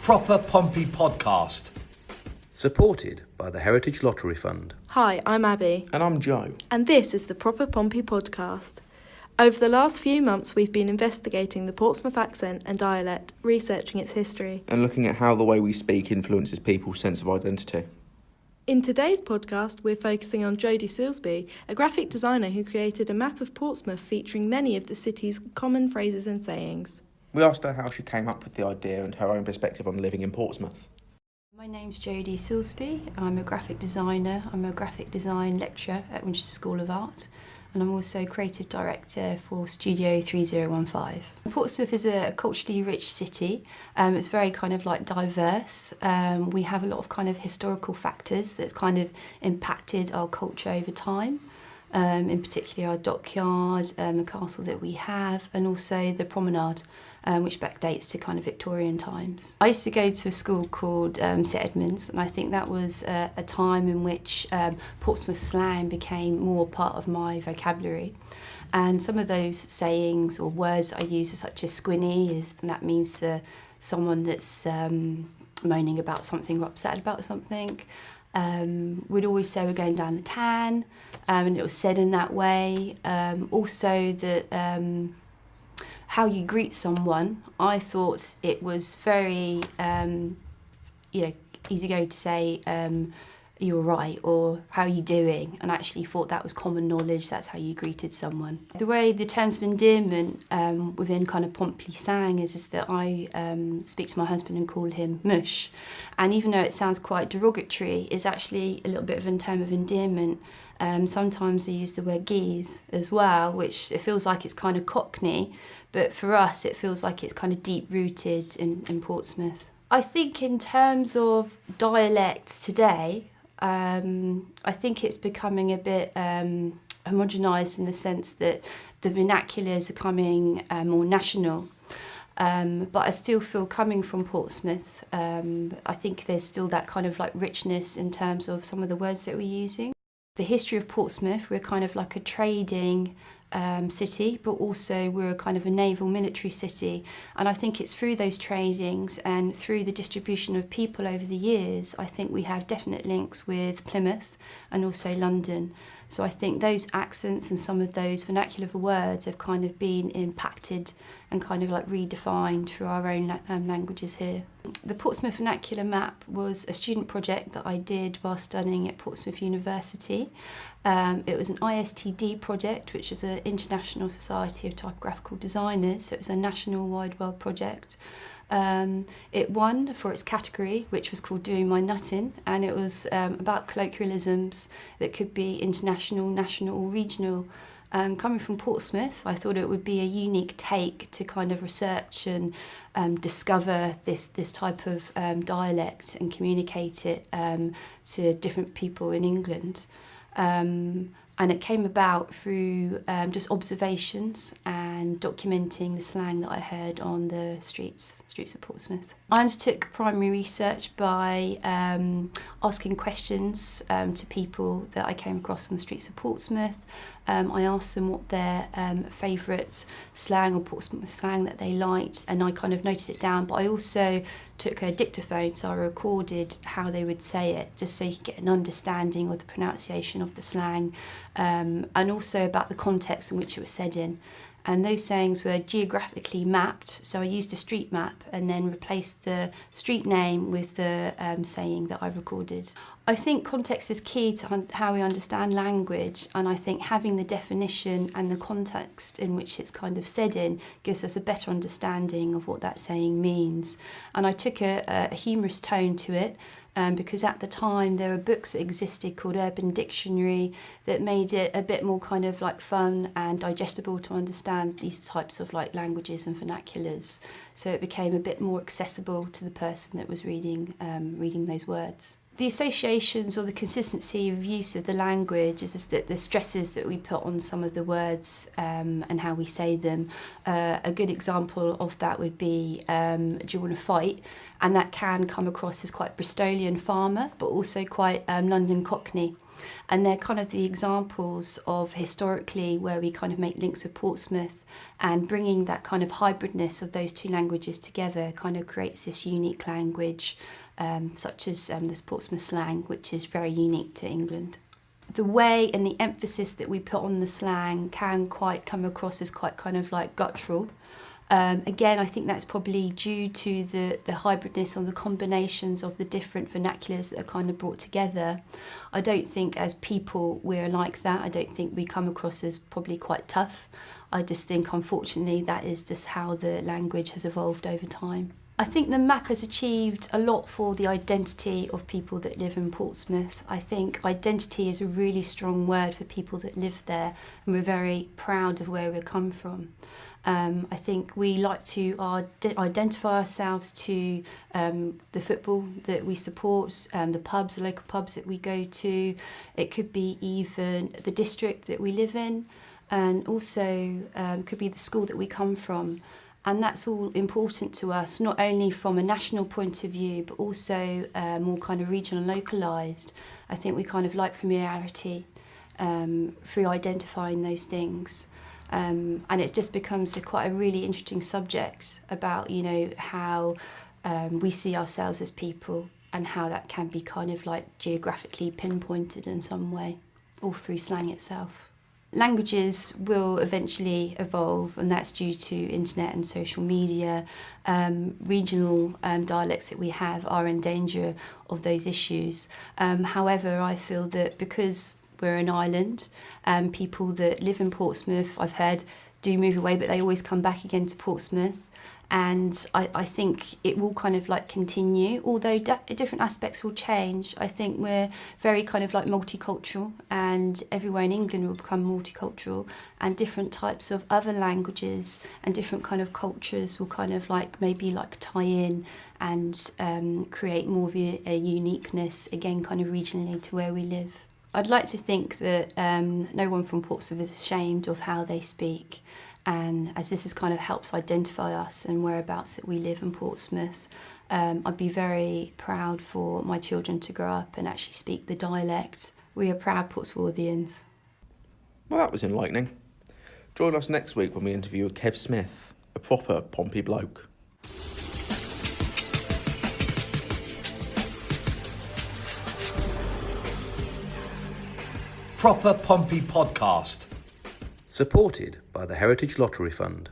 Proper Pompey Podcast. Supported by the Heritage Lottery Fund. Hi, I'm Abby. And I'm Joe. And this is the Proper Pompey Podcast. Over the last few months, we've been investigating the Portsmouth accent and dialect, researching its history. And looking at how the way we speak influences people's sense of identity. In today's podcast, we're focusing on Jodie Silsby, a graphic designer who created a map of Portsmouth featuring many of the city's common phrases and sayings. We asked her how she came up with the idea and her own perspective on living in Portsmouth. My name's Jodie Silsby. I'm a graphic designer. I'm a graphic design lecturer at Winchester School of Art, and I'm also creative director for Studio 3015. Portsmouth is a culturally rich city. It's very kind of like diverse. We have a lot of kind of historical factors that have kind of impacted our culture over time. In particular our dockyard, the castle that we have, and also the promenade, which backdates to kind of Victorian times. I used to go to a school called St Edmunds, and I think that was a time in which Portsmouth slang became more part of my vocabulary. And some of those sayings or words I use are such as squinny, and that means someone that's moaning about something or upset about something. We'd always say we're going down the tan, and it was said in that way. Also that how you greet someone, I thought it was very easy go to say you're right or how are you doing, and I actually thought that was common knowledge. That's how you greeted someone. The way the terms of endearment within kind of Pompey slang is that I speak to my husband and call him mush, and even though it sounds quite derogatory, it's actually a little bit of a term of endearment. Sometimes I use the word geese as well, which it feels like it's kind of Cockney, but for us it feels like it's kind of deep rooted in Portsmouth. I think in terms of dialects today, I think it's becoming a bit homogenised in the sense that the vernaculars are coming more national. But I still feel, coming from Portsmouth, I think there's still that kind of like richness in terms of some of the words that we're using. The history of Portsmouth, we're kind of like a trading city, but also we're a kind of a naval military city. And I think it's through those tradings and through the distribution of people over the years, I think we have definite links with Plymouth and also London. So I think those accents and some of those vernacular words have kind of been impacted and kind of like redefined through our own languages here. The Portsmouth Vernacular Map was a student project that I did while studying at Portsmouth University. It was an ISTD project, which is an International Society of Typographical Designers, so it was a national wide world project. It won for its category, which was called Doing My Nutting, and it was about colloquialisms that could be international, national or regional. Coming from Portsmouth, I thought it would be a unique take to kind of research and discover this type of dialect and communicate it to different people in England. And it came about through just observations and documenting the slang that I heard on the streets of Portsmouth. I undertook primary research by asking questions to people that I came across on the streets of Portsmouth. I asked them what their favourite slang or Portsmouth slang that they liked, and I kind of noted it down, but I also took a dictaphone, so I recorded how they would say it, just so you could get an understanding of the pronunciation of the slang, and also about the context in which it was said in. And those sayings were geographically mapped, so I used a street map and then replaced the street name with the saying that I recorded. I think context is key to how we understand language, and I think having the definition and the context in which it's kind of said in gives us a better understanding of what that saying means. And I took a humorous tone to it, because at the time there were books that existed called Urban Dictionary that made it a bit more kind of like fun and digestible to understand these types of like languages and vernaculars. So it became a bit more accessible to the person that was reading those words. The associations or the consistency of use of the language is that the stresses that we put on some of the words and how we say them. A good example of that would be, do you want to fight? And that can come across as quite Bristolian farmer, but also quite London Cockney. And they're kind of the examples of historically where we kind of make links with Portsmouth, and bringing that kind of hybridness of those two languages together kind of creates this unique language, such as this Portsmouth slang, which is very unique to England. The way and the emphasis that we put on the slang can quite come across as quite kind of like guttural. Again, I think that's probably due to the hybridness or the combinations of the different vernaculars that are kind of brought together. I don't think as people we're like that. I don't think we come across as probably quite tough. I just think, unfortunately, that is just how the language has evolved over time. I think the map has achieved a lot for the identity of people that live in Portsmouth. I think identity is a really strong word for people that live there, and we're very proud of where we come from. I think we like to identify ourselves to the football that we support, the pubs, the local pubs that we go to. It could be even the district that we live in, and also could be the school that we come from. And that's all important to us, not only from a national point of view, but also more kind of regional and localised. I think we kind of like familiarity through identifying those things. And it just becomes quite a really interesting subject about, you know, how we see ourselves as people and how that can be kind of like geographically pinpointed in some way, all through slang itself. Languages will eventually evolve, and that's due to internet and social media. Regional dialects that we have are in danger of those issues. However, I feel that because we're an island, people that live in Portsmouth, I've heard, do move away, but they always come back again to Portsmouth. And I think it will kind of like continue, although different aspects will change. I think we're very kind of like multicultural, and everywhere in England will become multicultural, and different types of other languages and different kind of cultures will kind of like maybe like tie in and create more of a uniqueness, again, kind of regionally to where we live. I'd like to think that no one from Portsmouth is ashamed of how they speak. And as this is kind of helps identify us and whereabouts that we live in Portsmouth, I'd be very proud for my children to grow up and actually speak the dialect. We are proud Portsmouthians. Well, that was enlightening. Join us next week when we interview Kev Smith, a proper Pompey bloke. Proper Pompey Podcast. Supported by the Heritage Lottery Fund.